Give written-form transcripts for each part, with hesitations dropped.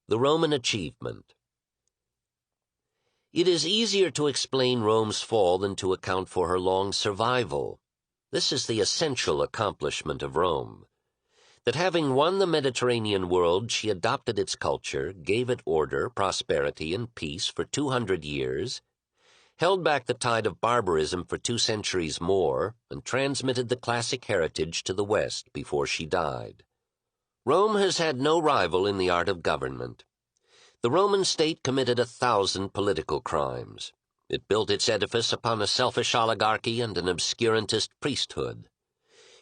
The Roman Achievement. It is easier to explain Rome's fall than to account for her long survival. This is the essential accomplishment of Rome. That having won the Mediterranean world, she adopted its culture, gave it order, prosperity, and peace for 200 years, held back the tide of barbarism for 2 centuries more, and transmitted the classic heritage to the West before she died. Rome has had no rival in the art of government. The Roman state committed 1,000 political crimes. It built its edifice upon a selfish oligarchy and an obscurantist priesthood.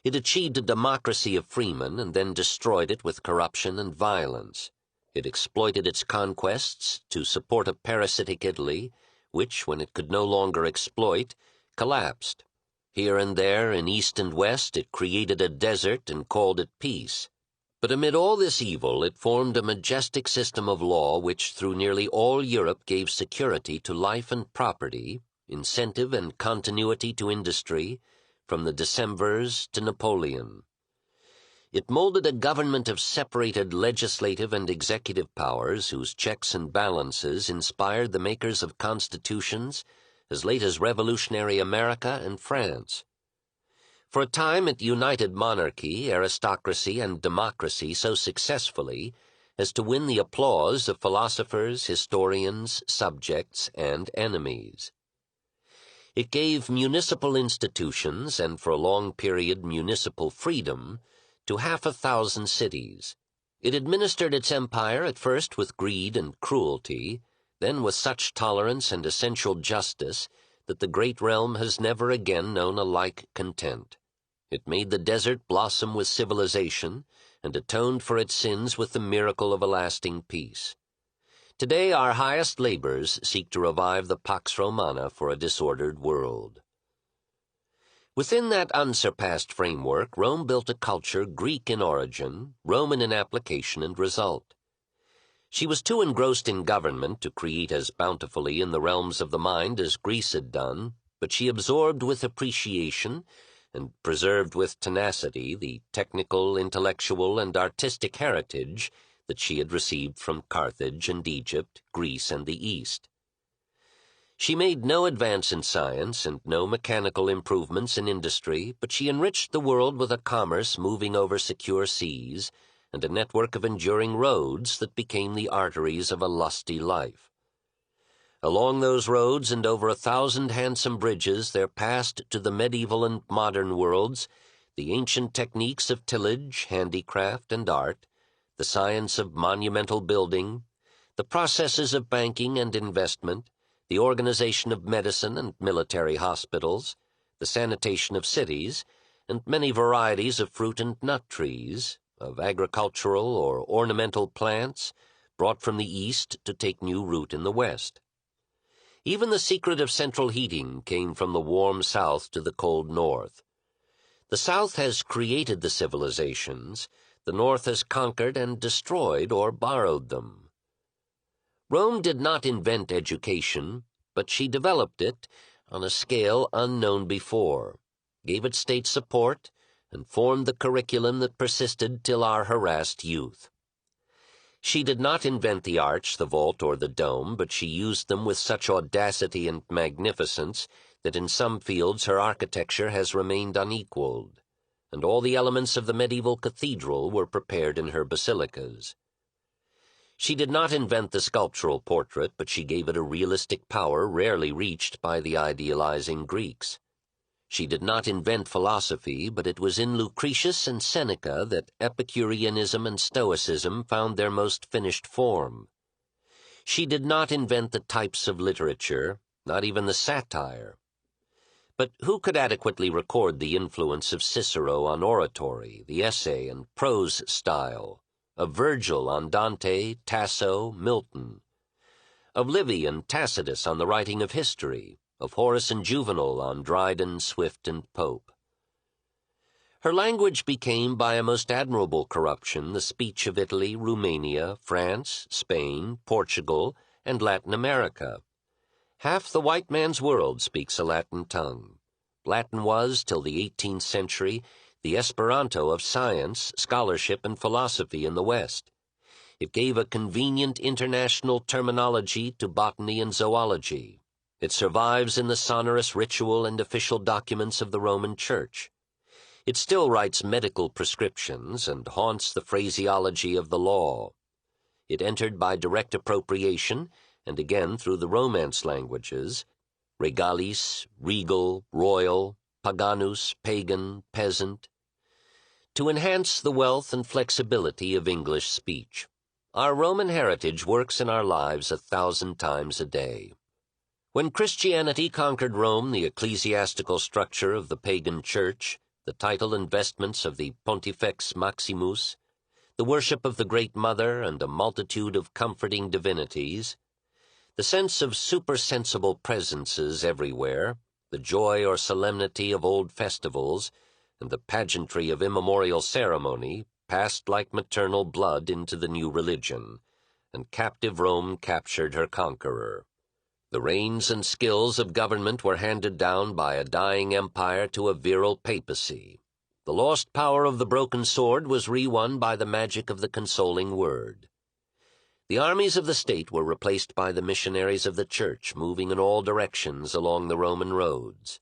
It achieved a democracy of freemen and then destroyed it with corruption and violence. It exploited its conquests to support a parasitic Italy, which, when it could no longer exploit, collapsed. Here and there, in east and west, it created a desert and called it peace. But amid all this evil, it formed a majestic system of law which through nearly all Europe gave security to life and property, incentive and continuity to industry, from the Decemvirs to Napoleon. It molded a government of separated legislative and executive powers whose checks and balances inspired the makers of constitutions as late as revolutionary America and France. For a time it united monarchy, aristocracy, and democracy so successfully as to win the applause of philosophers, historians, subjects, and enemies. It gave municipal institutions, and for a long period municipal freedom, to 500,000 cities. It administered its empire at first with greed and cruelty, then with such tolerance and essential justice that the great realm has never again known a like content. It made the desert blossom with civilization, and atoned for its sins with the miracle of a lasting peace. Today our highest labors seek to revive the Pax Romana for a disordered world. Within that unsurpassed framework, Rome built a culture Greek in origin, Roman in application and result. She was too engrossed in government to create as bountifully in the realms of the mind as Greece had done, but she absorbed with appreciation and preserved with tenacity the technical, intellectual, and artistic heritage that she had received from Carthage and Egypt, Greece, and the East. She made no advance in science and no mechanical improvements in industry, but she enriched the world with a commerce moving over secure seas and a network of enduring roads that became the arteries of a lusty life. Along those roads and over 1,000 handsome bridges there passed to the medieval and modern worlds the ancient techniques of tillage, handicraft, and art, the science of monumental building, the processes of banking and investment, the organization of medicine and military hospitals, the sanitation of cities, and many varieties of fruit and nut trees, of agricultural or ornamental plants, brought from the East to take new root in the West. Even the secret of central heating came from the warm South to the cold North. The South has created the civilizations, the North has conquered and destroyed or borrowed them. Rome did not invent education, but she developed it on a scale unknown before, gave it state support, and formed the curriculum that persisted till our harassed youth. She did not invent the arch, the vault, or the dome, but she used them with such audacity and magnificence that in some fields her architecture has remained unequaled, and all the elements of the medieval cathedral were prepared in her basilicas. She did not invent the sculptural portrait, but she gave it a realistic power rarely reached by the idealizing Greeks. She did not invent philosophy, but it was in Lucretius and Seneca that Epicureanism and Stoicism found their most finished form. She did not invent the types of literature, not even the satire. But who could adequately record the influence of Cicero on oratory, the essay, and prose style, of Virgil on Dante, Tasso, Milton, of Livy and Tacitus on the writing of history, of Horace and Juvenal on Dryden, Swift, and Pope? Her language became, by a most admirable corruption, the speech of Italy, Romania, France, Spain, Portugal, and Latin America. Half the white man's world speaks a Latin tongue. Latin was, till the 18th century, the Esperanto of science, scholarship, and philosophy in the West. It gave a convenient international terminology to botany and zoology. It survives in the sonorous ritual and official documents of the Roman Church. It still writes medical prescriptions and haunts the phraseology of the law. It entered by direct appropriation, and again through the Romance languages, regalis, regal, royal, paganus, pagan, peasant, to enhance the wealth and flexibility of English speech. Our Roman heritage works in our lives 1,000 times a day. When Christianity conquered Rome, the ecclesiastical structure of the pagan church, the title and vestments of the Pontifex Maximus, the worship of the Great Mother, and a multitude of comforting divinities, the sense of supersensible presences everywhere, the joy or solemnity of old festivals, and the pageantry of immemorial ceremony passed like maternal blood into the new religion, and captive Rome captured her conqueror. The reins and skills of government were handed down by a dying empire to a virile papacy. The lost power of the broken sword was re-won by the magic of the consoling word. The armies of the state were replaced by the missionaries of the church, moving in all directions along the Roman roads.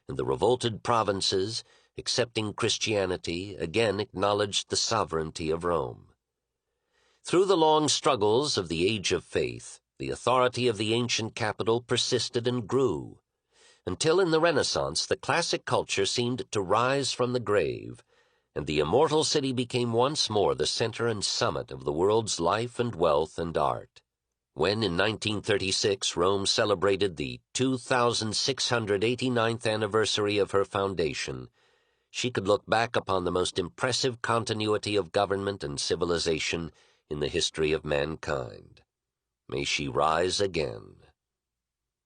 And the revolted provinces, accepting Christianity, again acknowledged the sovereignty of Rome. Through the long struggles of the Age of Faith, the authority of the ancient capital persisted and grew, until in the Renaissance the classic culture seemed to rise from the grave, and the immortal city became once more the center and summit of the world's life and wealth and art. When in 1936 Rome celebrated the 2,689th anniversary of her foundation, she could look back upon the most impressive continuity of government and civilization in the history of mankind. May she rise again.